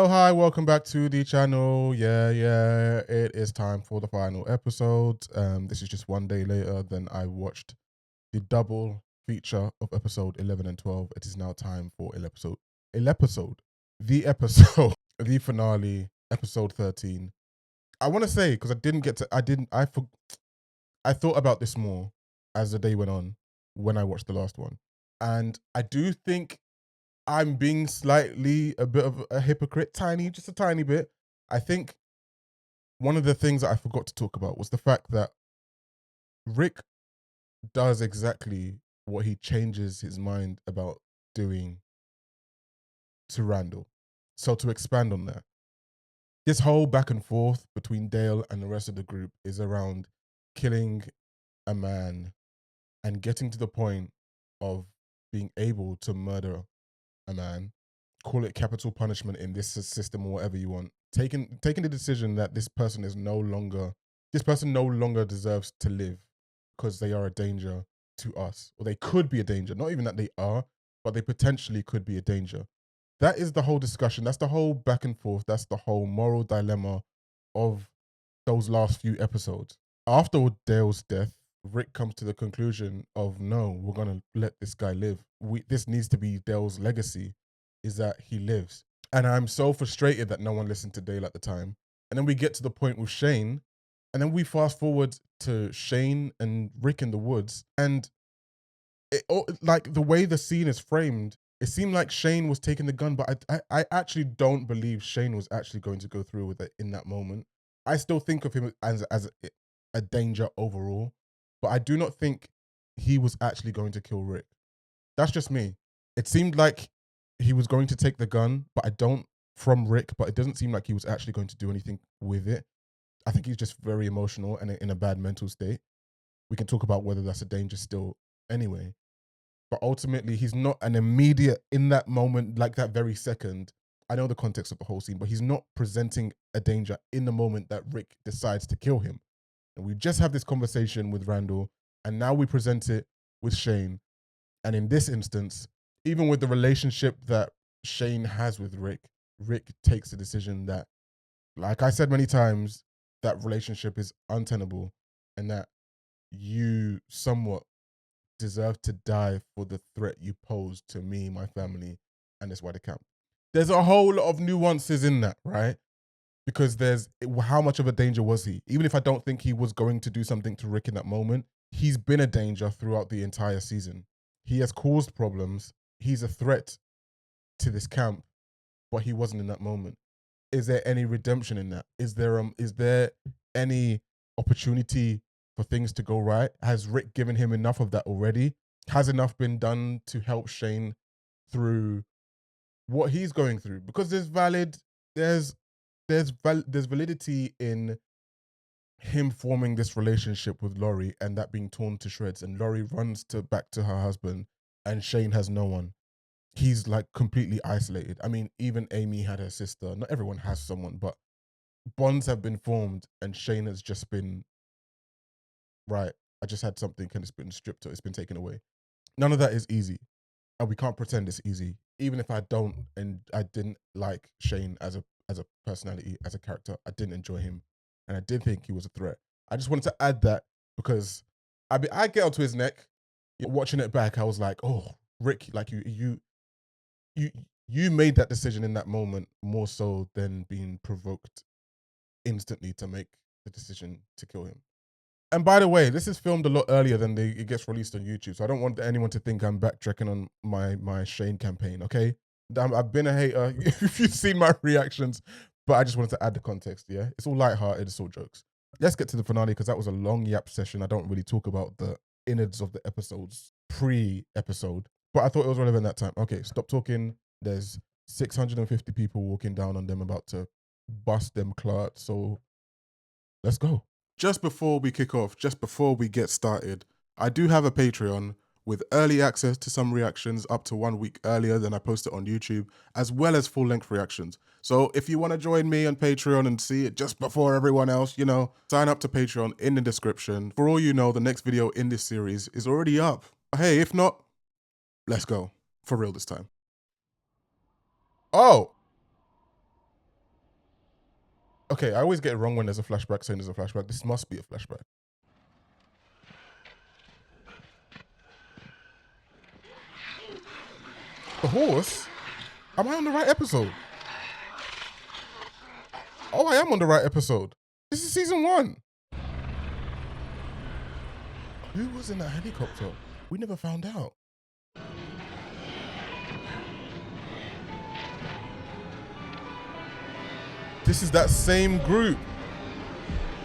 Oh, hi, welcome back to the channel. Yeah, it is time for the final episode. This is just one day later than I watched the double feature of episode 11 and 12. It is now time for the episode, the finale, episode 13. I want to say, because I thought about this more as the day went on when I watched the last one. And I do think I'm being slightly a bit of a hypocrite, just a tiny bit. I think one of the things that I forgot to talk about was the fact that Rick does exactly what he changes his mind about doing to Randall. So to expand on that, this whole back and forth between Dale and the rest of the group is around killing a man and getting to the point of being able to murder a man, call it capital punishment in this system or whatever you want, taking the decision that this person no longer deserves to live because they are a danger to us, or they could be a danger. Not even that they are, but they potentially could be a danger. That is the whole discussion. That's the whole back and forth. That's the whole moral dilemma of those last few episodes. After Dale's death, Rick comes to the conclusion of no, we're gonna let this guy live. This needs to be Dale's legacy, is that he lives. And I'm so frustrated that no one listened to Dale at the time. And then we get to the point with Shane, and then we fast forward to Shane and Rick in the woods, and like the way the scene is framed, it seemed like Shane was taking the gun, but I actually don't believe Shane was actually going to go through with it in that moment. I still think of him as a danger overall, but I do not think he was actually going to kill Rick. That's just me. It seemed like he was going to take the gun, but from Rick, but it doesn't seem like he was actually going to do anything with it. I think he's just very emotional and in a bad mental state. We can talk about whether that's a danger still anyway. But ultimately, he's not an immediate in that moment, like that very second. I know the context of the whole scene, but he's not presenting a danger in the moment that Rick decides to kill him. And we just have this conversation with Randall, and now we present it with Shane. And in this instance, even with the relationship that Shane has with Rick, Rick takes the decision that, like I said many times, that relationship is untenable and that you somewhat deserve to die for the threat you pose to me, my family, and this wider camp. There's a whole lot of nuances in that, right? Because how much of a danger was he? Even if I don't think he was going to do something to Rick in that moment, he's been a danger throughout the entire season. He has caused problems. He's a threat to this camp, but he wasn't in that moment. Is there any redemption in that? Is there any opportunity for things to go right? Has Rick given him enough of that already? Has enough been done to help Shane through what he's going through? Because there's validity in him forming this relationship with Laurie and that being torn to shreds, and Laurie runs back to her husband and Shane has no one. He's like completely isolated. I mean, even Amy had her sister. Not everyone has someone, but bonds have been formed and Shane has just been, right, I just had something and it's been stripped or it's been taken away. None of that is easy. And we can't pretend it's easy. Even if I don't and I didn't like Shane as a personality, as a character, I didn't enjoy him. And I did think he was a threat. I just wanted to add that because I get onto his neck. Watching it back, I was like, oh, Rick, like you you made that decision in that moment more so than being provoked instantly to make the decision to kill him. And by the way, this is filmed a lot earlier than it gets released on YouTube, so I don't want anyone to think I'm backtracking on my Shane campaign. Okay, I've been a hater if you've seen my reactions, but I just wanted to add the context. Yeah, it's all lighthearted, it's all jokes. Let's get to the finale because that was a long yap session. I don't really talk about the innards of the episodes pre-episode, but I thought it was relevant that time. Okay, stop talking. There's 650 people walking down on them about to bust them clot. So let's go. Just before we kick off, just before we get started, I do have a Patreon with early access to some reactions up to 1 week earlier than I post it on YouTube, as well as full-length reactions. So if you want to join me on Patreon and see it just before everyone else, sign up to Patreon in the description. For all you know, the next video in this series is already up. Hey, if not, let's go. For real this time. Oh, Okay, I always get it wrong when there's a flashback saying there's a flashback. This must be a flashback. The horse? Am I on the right episode? Oh, I am on the right episode. This is season 1. Who was in that helicopter? We never found out. This is that same group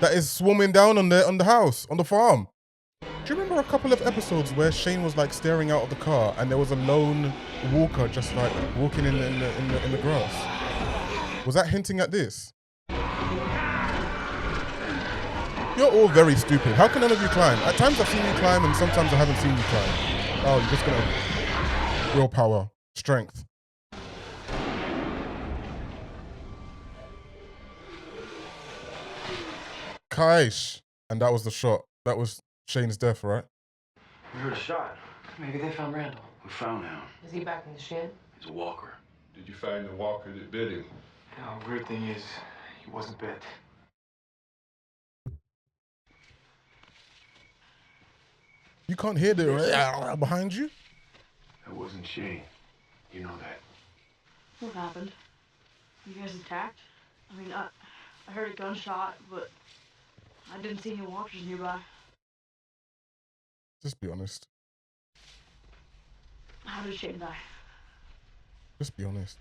that is swarming down on the house, on the farm. Do you remember a couple of episodes where Shane was like staring out of the car and there was a lone walker just like walking in the grass? Was that hinting at this? You're all very stupid. How can none of you climb? At times I've seen you climb and sometimes I haven't seen you climb. Oh, you're just gonna... Willpower. Strength. Kaish. And that was the shot. That was Shane's death, right? We heard a shot. Maybe they found Randall. We found him. Is he back in the shed? He's a walker. Did you find the walker that bit him? Now, weird thing is, he wasn't bit. You can't hear the behind you? That wasn't Shane. You know that. What happened? You guys attacked? I mean, I heard a gunshot, but I didn't see any walkers nearby. Just be honest. How did Shane die? Just be honest.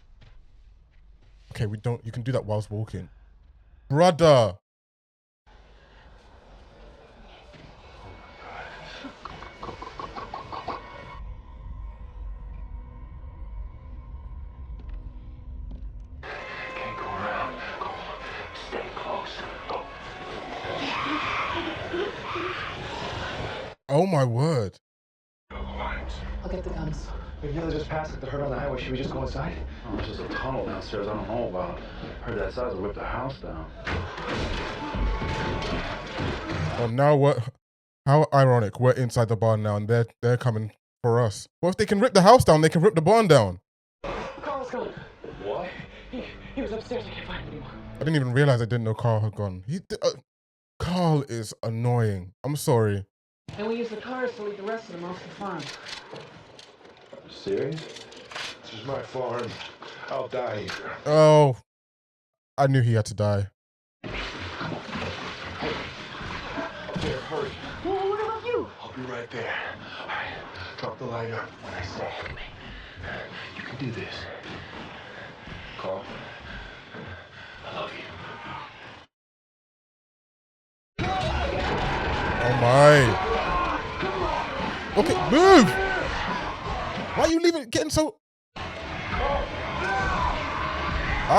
Okay, you can do that whilst walking. Brother! Can't go around. Go on. Stay close. Go. Oh my word. I'll get the guns. Maybe they'll just pass it. They're hurt on the highway. Should we just go inside? Oh, there's just a tunnel downstairs I don't know about. Heard that size will rip the house down. Oh, now what? How ironic. We're inside the barn now and they're coming for us. Well, if they can rip the house down, they can rip the barn down. Carl's gone. What? He was upstairs. I can't find him anymore. I didn't even realize I didn't know Carl had gone. Carl is annoying. I'm sorry. And we use the cars to lead the rest of them off the farm. Serious? This is my farm. I'll die here. Oh, I knew he had to die. Here, hurry. Well, what about you? I'll be right there. All right, drop the light up when I say. You can do this. Carl, I love you. Oh my. Okay, move! Why are you leaving? Getting so... I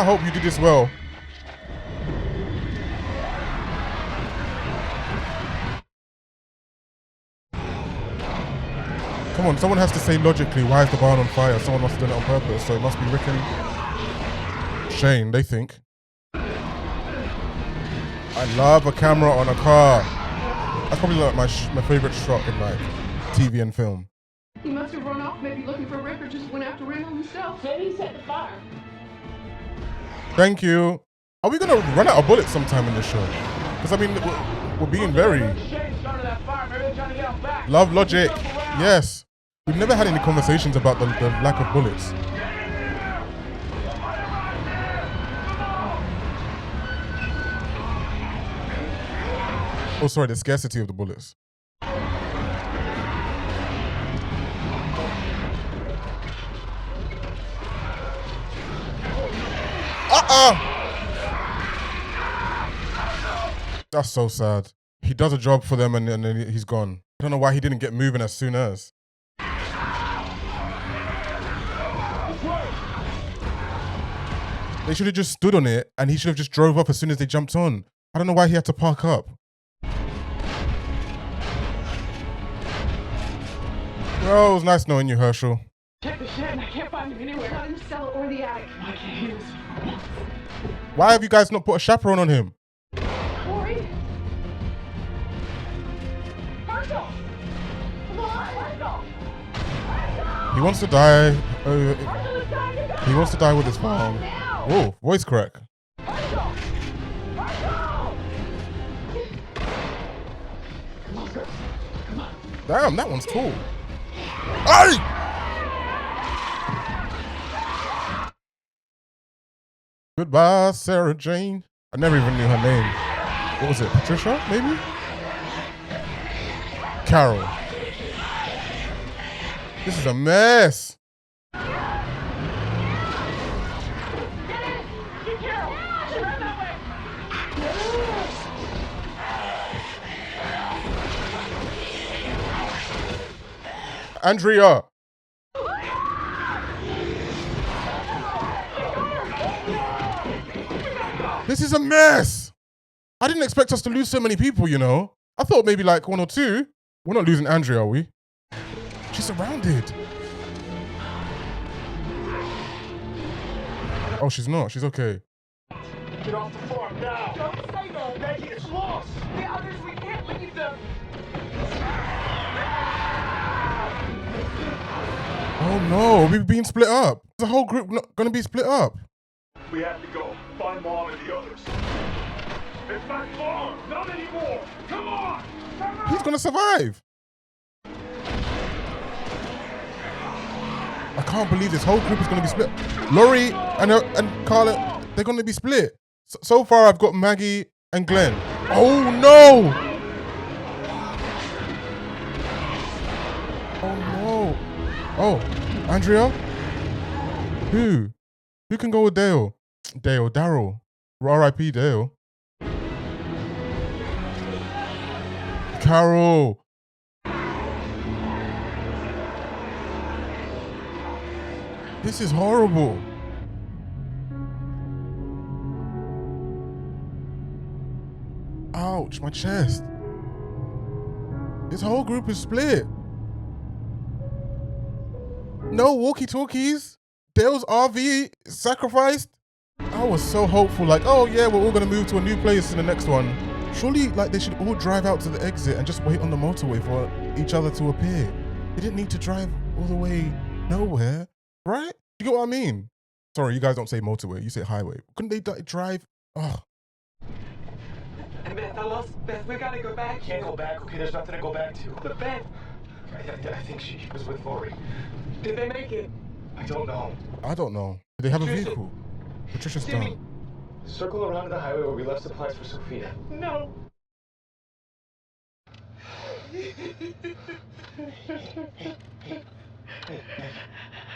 hope you did this well. Come on, someone has to say logically, why is the barn on fire? Someone must have done it on purpose, so it must be Rick and Shane, they think. I love a camera on a car. That's probably like my favorite shot in like TV and film. He must have run off, maybe looking for Rick, or just went after Randall himself. Maybe he set the fire. Thank you. Are we gonna run out of bullets sometime in this show? Because I mean, we're being very... Love logic. Yes. We've never had any conversations about the lack of bullets. Oh, sorry, the scarcity of the bullets. That's so sad. He does a job for them and then he's gone. I don't know why he didn't get moving as soon as. They should have just stood on it and he should have just drove up as soon as they jumped on. I don't know why he had to park up. Oh, it was nice knowing you, Herschel. Check the shed and I can't find him anywhere. Not in the cellar or the attic. Why can't he? Why have you guys not put a chaperone on him? Corey? Herschel! Come on, let's go! He wants to die. Herschel is trying to go! He wants to die with his farm. Whoa, voice crack. Herschel! Damn, that one's tall. Hey! Goodbye, Sarah Jane. I never even knew her name. What was it? Patricia, maybe? Carol. This is a mess. Andrea. This is a mess. I didn't expect us to lose so many people, you know. I thought maybe like 1 or 2. We're not losing Andrea, are we? She's surrounded. Oh, she's not. She's okay. Get off the farm now. Don't say that. Maggie, it's lost. The others, we can't leave them. Oh no, we've been split up. The whole group not gonna be split up. We have to go. Find Mom and the others. It's my farm. Not anymore. Come on. Come on. He's gonna survive. I can't believe this whole group is gonna be split. Laurie and Carla, they're gonna be split. So far, I've got Maggie and Glenn. Oh no! Oh no! Oh, Andrea? Who? Who can go with Dale? Daryl. R.I.P. Dale. Carol. This is horrible. Ouch, my chest. This whole group is split. No walkie-talkies. Dale's RV sacrificed. I was so hopeful, like, oh yeah, we're all gonna move to a new place in the next one. Surely, like, they should all drive out to the exit and just wait on the motorway for each other to appear. They didn't need to drive all the way nowhere, right? You get what I mean? Sorry, you guys don't say motorway, you say highway. Couldn't they drive? Oh. Beth, we gotta go back. Can't go back, okay? There's nothing to go back to. But Beth, I think she was with Lori. Did they make it? I don't know. I don't know. Do they have a vehicle? Patricia's done. Circle around to the highway where we left supplies for Sophia. No. Hey,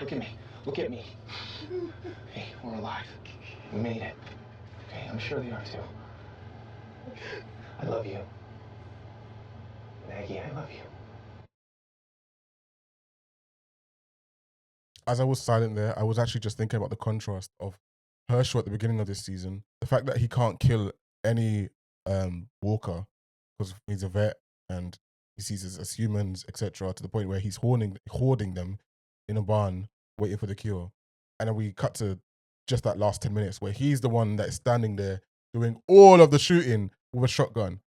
look at me. Look at me. Hey, we're alive. We made it. Okay, I'm sure they are too. I love you. Maggie, I love you. As I was silent there, I was actually just thinking about the contrast of Herschel at the beginning of this season. The fact that he can't kill any walker because he's a vet and he sees us as humans, etc., to the point where he's hoarding them in a barn, waiting for the cure. And then we cut to just that last 10 minutes where he's the one that is standing there doing all of the shooting with a shotgun,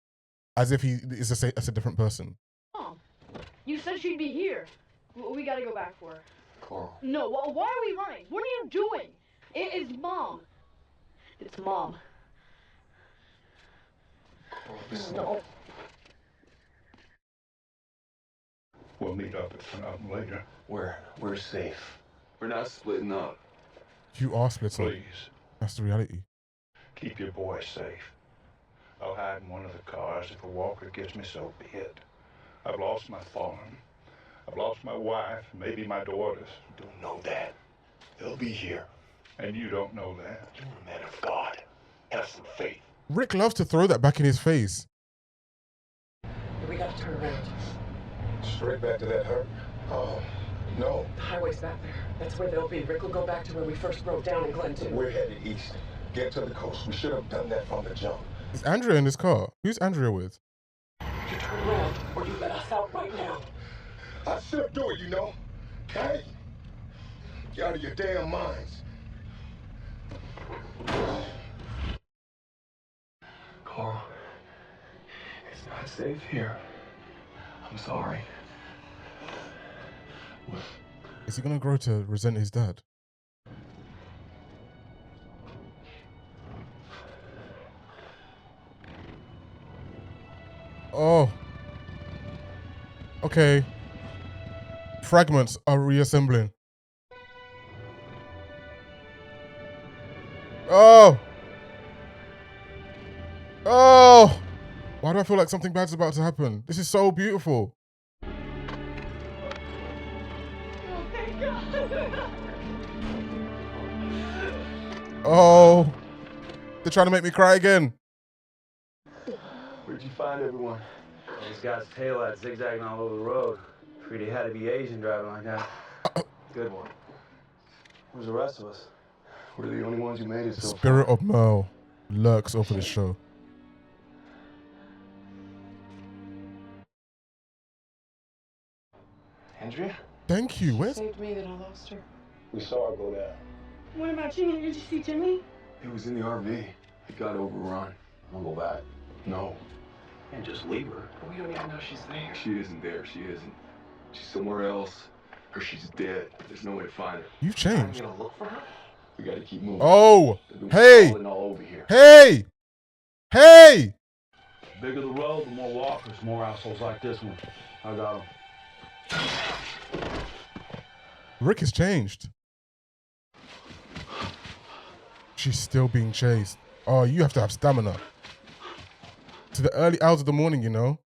as if he is a different person. Mom, you said she'd be here. We gotta go back for her. Coral. No, why are we running? What are you doing? It is Mom. It's Mom. Coral, listen. No. We'll meet up at Phnom later. We're safe. We're not splitting up. You are split up. Please, That's the reality. keep your boy safe. I'll hide in one of the cars if a walker gets me, so be it. I've lost my farm. I've lost my wife, maybe my daughters. You don't know that. They'll be here. And you don't know that. You're a man of God. Have some faith. Rick loves to throw that back in his face. We gotta turn around. Straight back to that hurt? Oh, no. The highway's back there. That's where they'll be. Rick will go back to where we first broke down in Glen 2. We're headed east. Get to the coast. We should have done that from the jump. Is Andrea in this car? Who's Andrea with? You turn around, or you let us out right now. I should do it, you know. Hey, get out of your damn minds. Carl, it's not safe here. I'm sorry. Is he gonna grow to resent his dad? Oh, Okay. Fragments are reassembling. Oh! Oh! Why do I feel like something bad's about to happen? This is so beautiful. Oh! They're trying to make me cry again. Where'd you find everyone? Well, this guy's taillight zigzagging all over the road. Figured he had to be Asian driving like that. Good one. Where's the rest of us? We're the only ones who made it The so spirit far. of Merle lurks over this show. Andrea? Thank you. Where's Saved me that I lost her. We saw her go down. What about Jimmy? Did you see Jimmy? It was in the RV. It got overrun. I'll go back. No. Can't just leave her. We don't even know she's there. She isn't there. She isn't. She's somewhere else. Or she's dead. There's no way to find her. You've I'm changed? gonna look for her. We gotta keep moving. Oh! They've been Hey! crawling all over here. Hey! Hey! The bigger the road, the more walkers, more assholes like this one. I got him. Rick has changed. She's still being chased. Oh, you have to have stamina. To the early hours of the morning, you know?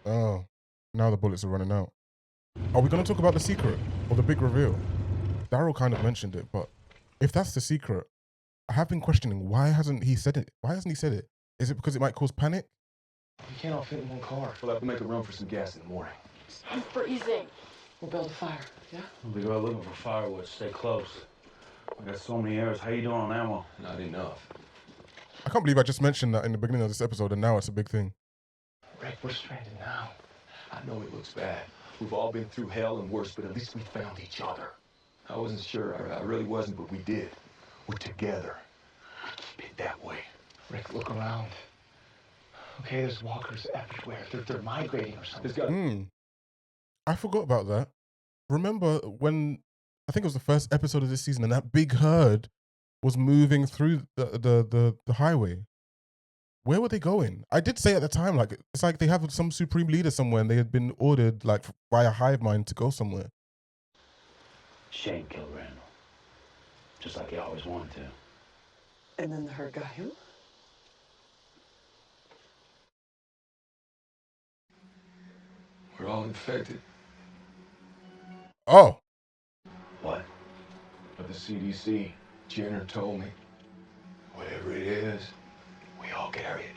Oh, now the bullets are running out. Are we going to talk about the secret or the big reveal? Daryl kind of mentioned it, but if that's the secret, I have been questioning why hasn't he said it? Why hasn't he said it? Is it because it might cause panic? We can't all fit in one car. We'll have to make a run for some gas in the morning. I'm freezing. We'll build a fire, yeah? I'll be out looking for firewood. Stay close. I got so many errors. How you doing on ammo? Not enough. I can't believe I just mentioned that in the beginning of this episode and now it's a big thing. Rick, we're stranded now. I know it looks bad. We've all been through hell and worse, but at least we found each other. I wasn't sure. I really wasn't, but we did. We're together. We keep it that way. Rick, look around. Okay, there's walkers everywhere. They're migrating or something. There's got I forgot about that. Remember when, I think it was the first episode of this season and that big herd was moving through the highway. Where were they going? I did say at the time, like, it's like they have some supreme leader somewhere and they had been ordered, like, by a hive mind to go somewhere. Shane killed Randall. Just like he always wanted to. And then the herd got him? We're all infected. Oh, What? But the CDC, Jenner told me, whatever it is, we all carry it.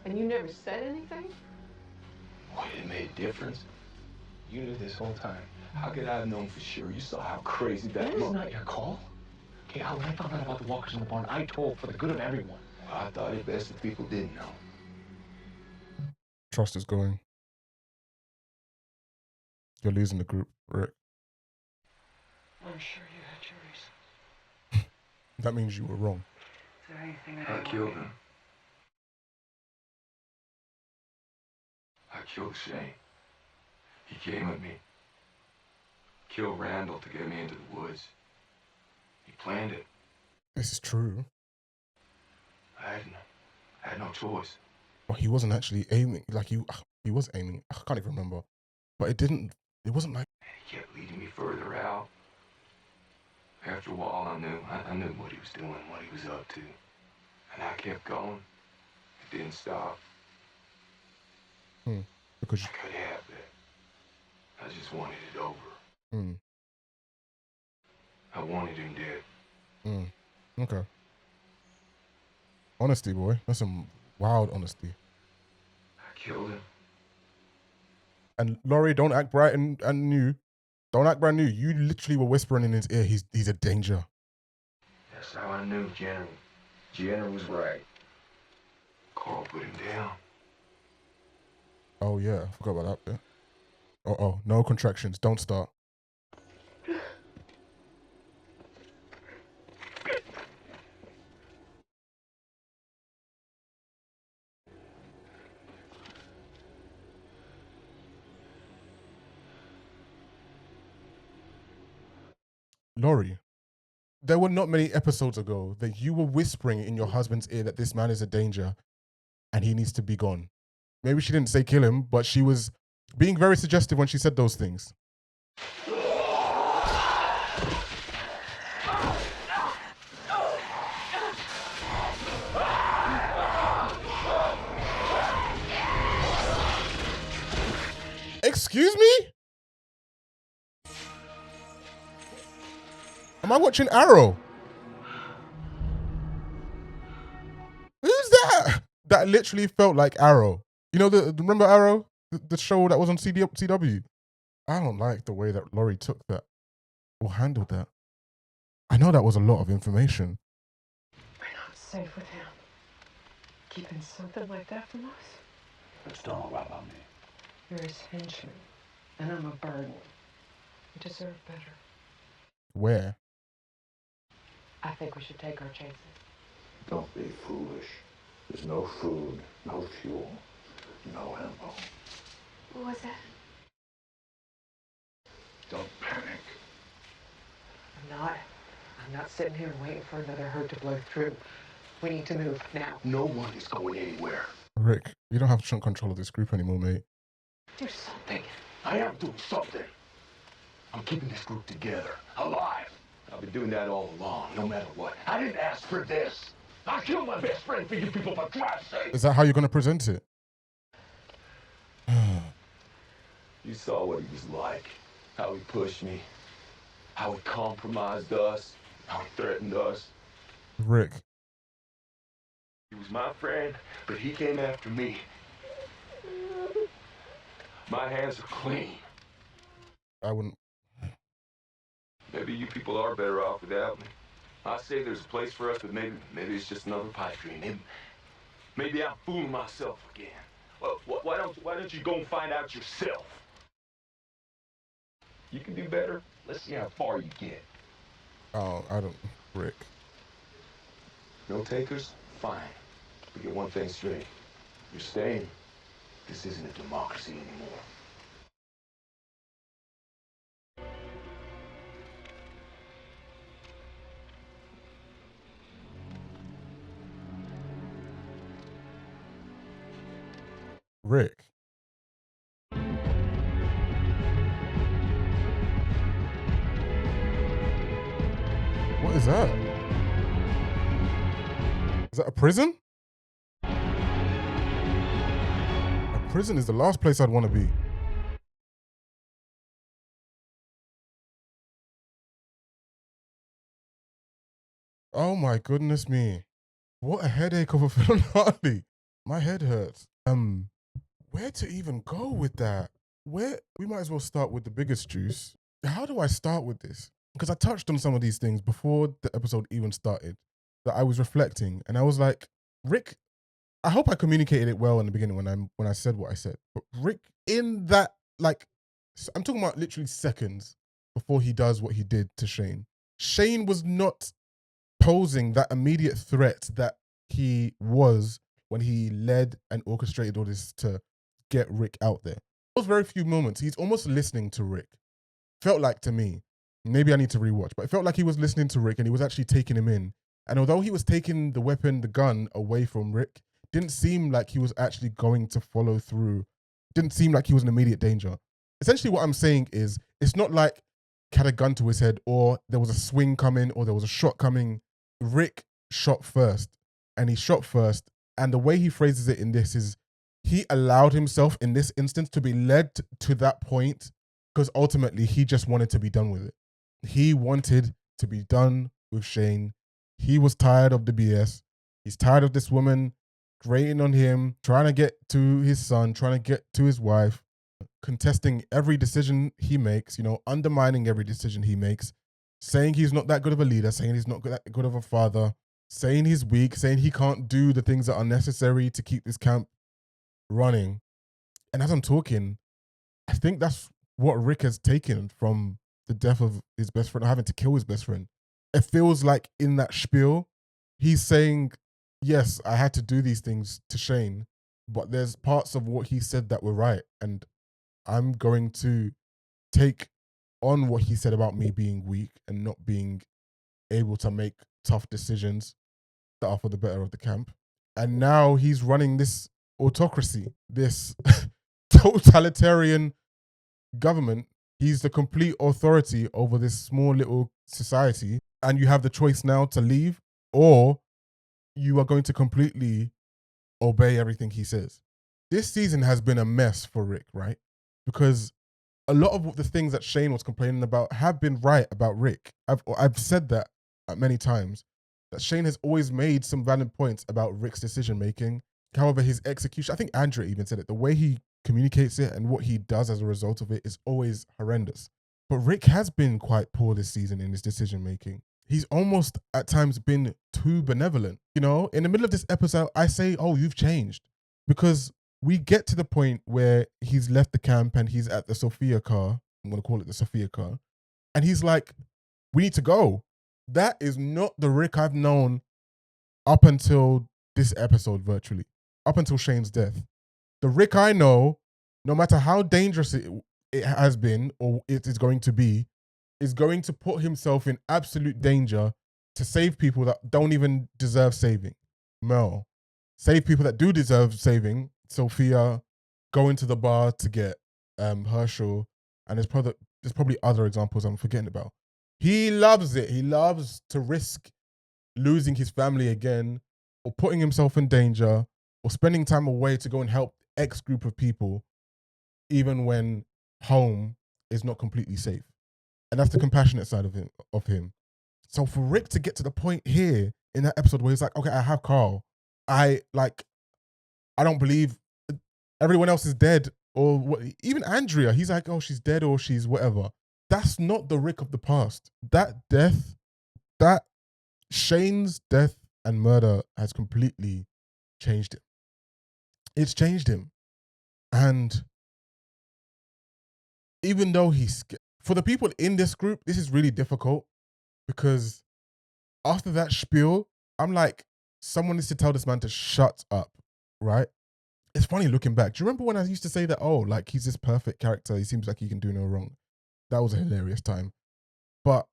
And you never said anything? Would it made a difference? You knew this whole time. How could I have known for sure? You saw how crazy that This was. is not your call. Okay, when I found out about the walkers in the barn, I told for the good of everyone. I thought it best if people didn't know. trust is going. You're losing the group, Rick. I'm sure you had your reason. That means you were wrong. Is there anything I killed him. I killed Shane. He came at me. Killed Randall to get me into the woods. He planned it. This is true. I had no choice. But he wasn't actually aiming. Like, he was aiming. I can't even remember. But it wasn't like, He kept leading me further out. After a while, I knew what he was doing, what he was up to. And I kept going. It didn't stop. because I could have it. I just wanted it over. mm, I wanted him dead. okay. Honesty, boy. That's some wild honesty. I killed him. And Laurie, don't act bright and new. Don't act brand new. You literally were whispering in his ear, he's a danger. That's how I knew Jenner was right. Carl put him down. Oh yeah, I forgot about that bit. Oh, no contractions. Don't start. Laurie, there were not many episodes ago that you were whispering in your husband's ear that this man is a danger and he needs to be gone. Maybe she didn't say kill him, but she was being very suggestive when she said those things. Excuse me? Am I watching Arrow? Who's that? That literally felt like Arrow. You know, remember Arrow? The show that was on CW? I don't like the way that Laurie took that or handled that. I know that was a lot of information. We're not safe with him. Keeping something like that from us? That's don't know about me. You're his henchman, and I'm a burden. You deserve better. Where? I think we should take our chances. Don't be foolish. There's no food, no fuel, no ammo. What was that? Don't panic. I'm not sitting here waiting for another herd to blow through. We need to move now. No one is going anywhere. Rick, you don't have control of this group anymore, mate. Do something. I am doing something. I'm keeping this group together, alive. I've been doing that all along, no matter what. I didn't ask for this. I killed my best friend for you people, for Christ's sake. Is that how you're going to present it? You saw what he was like, how he pushed me, how he compromised us, how he threatened us. Rick. He was my friend, but he came after me. My hands are clean. I wouldn't. Maybe you people are better off without me. I say there's a place for us, but maybe it's just another pipe dream. Maybe I'm fooling myself again. Well, why don't you go and find out yourself? You can do better. Let's see how far you get. Oh, I don't. Rick. No takers? Fine. We get one thing straight. You're staying. This isn't a democracy anymore. Rick. What is that? Is that a prison? A prison is the last place I'd want to be. Oh my goodness me. What a headache of a film, Harley. My head hurts. Where to even go with that? We might as well start with the biggest juice. How do I start with this? Because I touched on some of these things before the episode even started, that I was reflecting, and I was like, Rick, I hope I communicated it well in the beginning when I said what I said. But Rick, in that, like, I'm talking about literally seconds before he does what he did to Shane. Shane was not posing that immediate threat that he was when he led and orchestrated all this to get Rick out there. Those very few moments, he's almost listening to Rick. Felt like to me, maybe I need to rewatch, but it felt like he was listening to Rick and he was actually taking him in. And although he was taking the weapon, the gun away from Rick, didn't seem like he was actually going to follow through. Didn't seem like he was in immediate danger. Essentially what I'm saying is, it's not like he had a gun to his head or there was a swing coming or there was a shot coming. Rick shot first and he shot first. And the way he phrases it in this is, he allowed himself in this instance to be led to that point because ultimately he just wanted to be done with it. He wanted to be done with Shane. He was tired of the BS. He's tired of this woman grating on him, trying to get to his son, trying to get to his wife, contesting every decision he makes, undermining every decision he makes, saying he's not that good of a leader, saying he's not that good of a father, saying he's weak, saying he can't do the things that are necessary to keep this camp running. And as I'm talking, I think that's what Rick has taken from the death of his best friend, or having to kill his best friend. It feels like in that spiel, he's saying, yes, I had to do these things to Shane, but there's parts of what he said that were right. And I'm going to take on what he said about me being weak and not being able to make tough decisions that are for the better of the camp. And now he's running this autocracy, this totalitarian government. He's the complete authority over this small little society. And you have the choice now to leave, or you are going to completely obey everything he says. This season has been a mess for Rick, right? Because a lot of the things that Shane was complaining about have been right about Rick. I've said that many times, that Shane has always made some valid points about Rick's decision making. However, his execution, I think Andrea even said it, the way he communicates it and what he does as a result of it is always horrendous. But Rick has been quite poor this season in his decision making. He's almost at times been too benevolent. You know, in the middle of this episode, I say, oh, you've changed. Because we get to the point where he's left the camp and he's at the Sophia car. I'm going to call it the Sophia car. And he's like, we need to go. That is not the Rick I've known up until this episode, virtually. Up until Shane's death. The Rick I know, no matter how dangerous it has been or it is going to be, is going to put himself in absolute danger to save people that don't even deserve saving. Mel. Save people that do deserve saving. Sophia, going to the bar to get Herschel, and there's probably other examples I'm forgetting about. He loves it. He loves to risk losing his family again, or putting himself in danger, or spending time away to go and help X group of people, even when home is not completely safe. And that's the compassionate side of him. So for Rick to get to the point here in that episode where he's like, okay, I have Carl. I don't believe everyone else is dead, or what, even Andrea, he's like, oh, she's dead or she's whatever. That's not the Rick of the past. That death, that Shane's death and murder has completely changed him. It's changed him. And even though for the people in this group, this is really difficult, because after that spiel, I'm like, someone needs to tell this man to shut up, right? It's funny looking back. Do you remember when I used to say that, oh, like, he's this perfect character, he seems like he can do no wrong? That was a hilarious time. But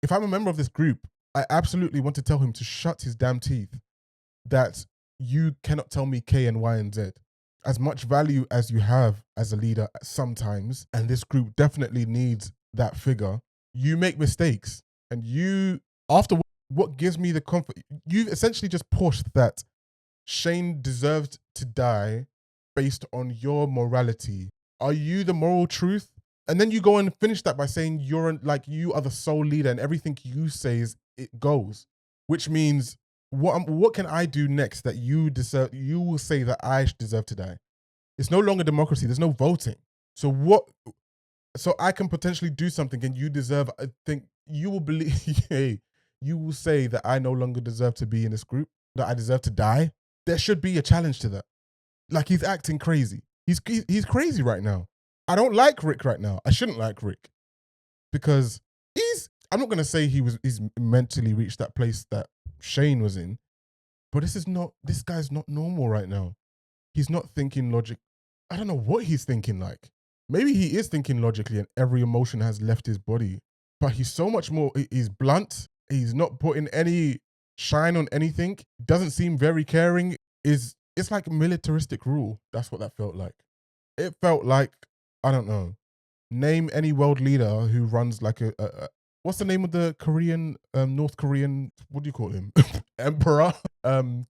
if I'm a member of this group, I absolutely want to tell him to shut his damn teeth, that you cannot tell me K and Y and Z. As much value as you have as a leader sometimes, and this group definitely needs that figure, you make mistakes. And you, after what gives me the comfort, you've essentially just pushed that Shane deserved to die based on your morality. Are you the moral truth? And then you go and finish that by saying you are the sole leader and everything you say it goes. Which means, what can I do next that you will say that I deserve to die? It's no longer democracy. There's no voting. So I can potentially do something and you deserve, I think you will believe, hey, you will say that I no longer deserve to be in this group, that I deserve to die. There should be a challenge to that. Like, he's acting crazy. He's crazy right now. I don't like Rick right now. I shouldn't like Rick, because I'm not going to say he's mentally reached that place that Shane was in, but this guy's not normal right now. He's not thinking logic. I don't know what he's thinking like. Maybe he is thinking logically and every emotion has left his body, but he's so much more, he's blunt. He's not putting any shine on anything. Doesn't seem very caring. It's like militaristic rule. That's what that felt like. It felt like, I don't know, name any world leader who runs like a what's the name of the Korean, North Korean, what do you call him? Emperor?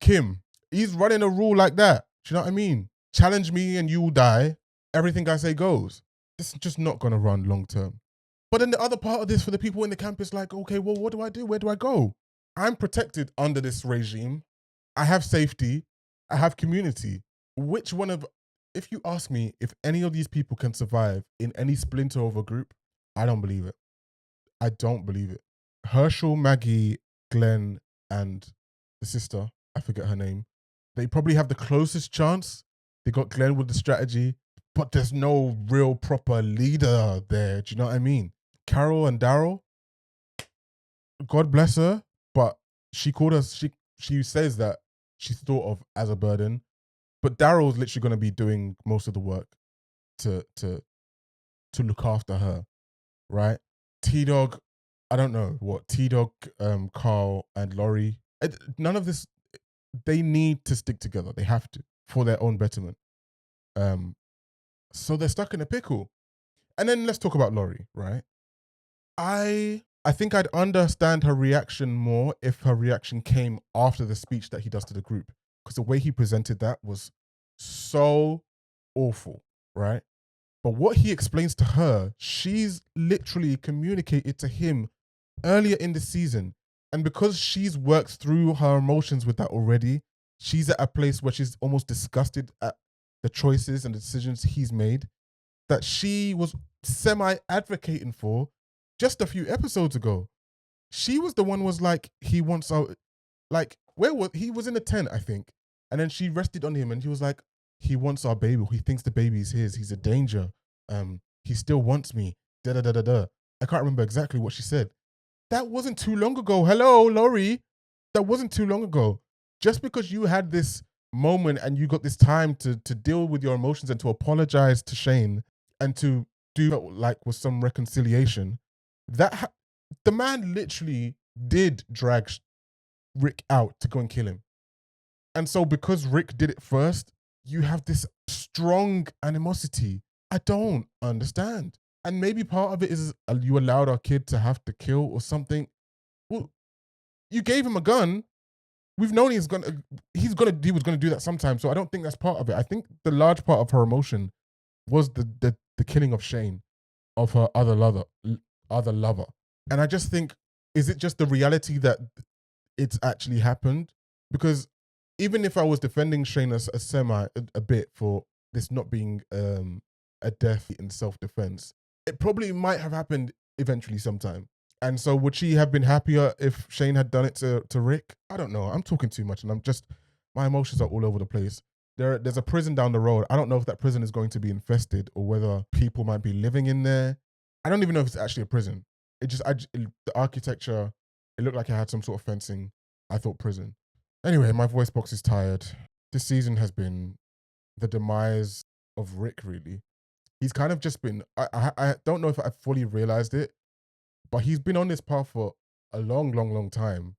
Kim. He's running a rule like that. Do you know what I mean? Challenge me and you will die. Everything I say goes. This is just not going to run long term. But then the other part of this for the people in the camp is like, okay, well, what do I do? Where do I go? I'm protected under this regime. I have safety. I have community. If you ask me if any of these people can survive in any splinter of a group, I don't believe it. I don't believe it. Herschel, Maggie, Glenn, and the sister, I forget her name, they probably have the closest chance. They got Glenn with the strategy, but there's no real proper leader there. Do you know what I mean? Carol and Daryl, God bless her, but she says that she's thought of as a burden, but Daryl's literally going to be doing most of the work to look after her, right? T-Dog, I don't know what T-Dog, Carl, and Laurie. None of this. They need to stick together. They have to for their own betterment. So they're stuck in a pickle. And then let's talk about Laurie, right? I think I'd understand her reaction more if her reaction came after the speech that he does to the group, because the way he presented that was so awful, right? But what he explains to her, she's literally communicated to him earlier in the season. And because she's worked through her emotions with that already, she's at a place where she's almost disgusted at the choices and the decisions he's made that she was semi-advocating for just a few episodes ago. She was the one was like, he wants out, like, where was he? Was in a tent, I think. And then she rested on him and he was like, he wants our baby. He thinks the baby is his. He's a danger. He still wants me. Da da da da da. I can't remember exactly what she said. That wasn't too long ago. Hello, Laurie. That wasn't too long ago. Just because you had this moment and you got this time to deal with your emotions and to apologize to Shane and to do like with some reconciliation, the man literally did drag Rick out to go and kill him. And so because Rick did it first, you have this strong animosity. I don't understand. And maybe part of it is you allowed our kid to have to kill or something. Well, you gave him a gun. We've known he was gonna do that sometime. So I don't think that's part of it. I think the large part of her emotion was the killing of Shane, of her other lover. And I just think, is it just the reality that it's actually happened? Because even if I was defending Shane a bit for this not being a death in self-defense, it probably might have happened eventually sometime. And so would she have been happier if Shane had done it to Rick? I don't know. I'm talking too much and my emotions are all over the place. There's a prison down the road. I don't know if that prison is going to be infested or whether people might be living in there. I don't even know if it's actually a prison. The architecture, it looked like it had some sort of fencing. I thought prison. Anyway, my voice box is tired. This season has been the demise of Rick, really. He's kind of just been, I don't know if I fully realized it, but he's been on this path for a long, long, long time.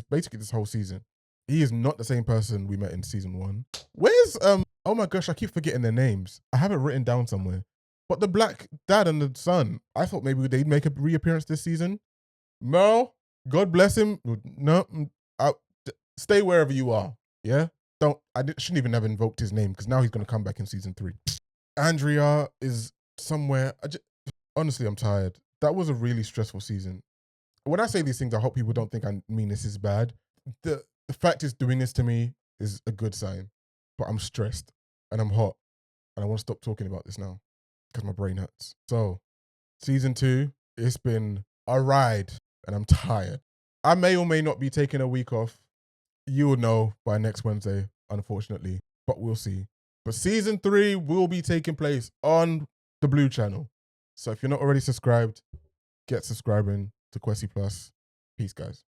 Basically this whole season. He is not the same person we met in season 1. Where's, oh my gosh, I keep forgetting their names. I have it written down somewhere. But the black dad and the son, I thought maybe they'd make a reappearance this season. Merle, God bless him. No, stay wherever you are. Yeah? Shouldn't even have invoked his name because now he's going to come back in season 3. Andrea is somewhere. Honestly, I'm tired. That was a really stressful season. When I say these things, I hope people don't think I mean this is bad. The fact is doing this to me is a good sign. But I'm stressed and I'm hot and I want to stop talking about this now because my brain hurts. So, season 2, it's been a ride and I'm tired. I may or may not be taking a week off. You will know by next Wednesday, unfortunately, but we'll see. But season 3 will be taking place on the Blue Channel. So if you're not already subscribed, get subscribing to Kwesi Plus. Peace, guys.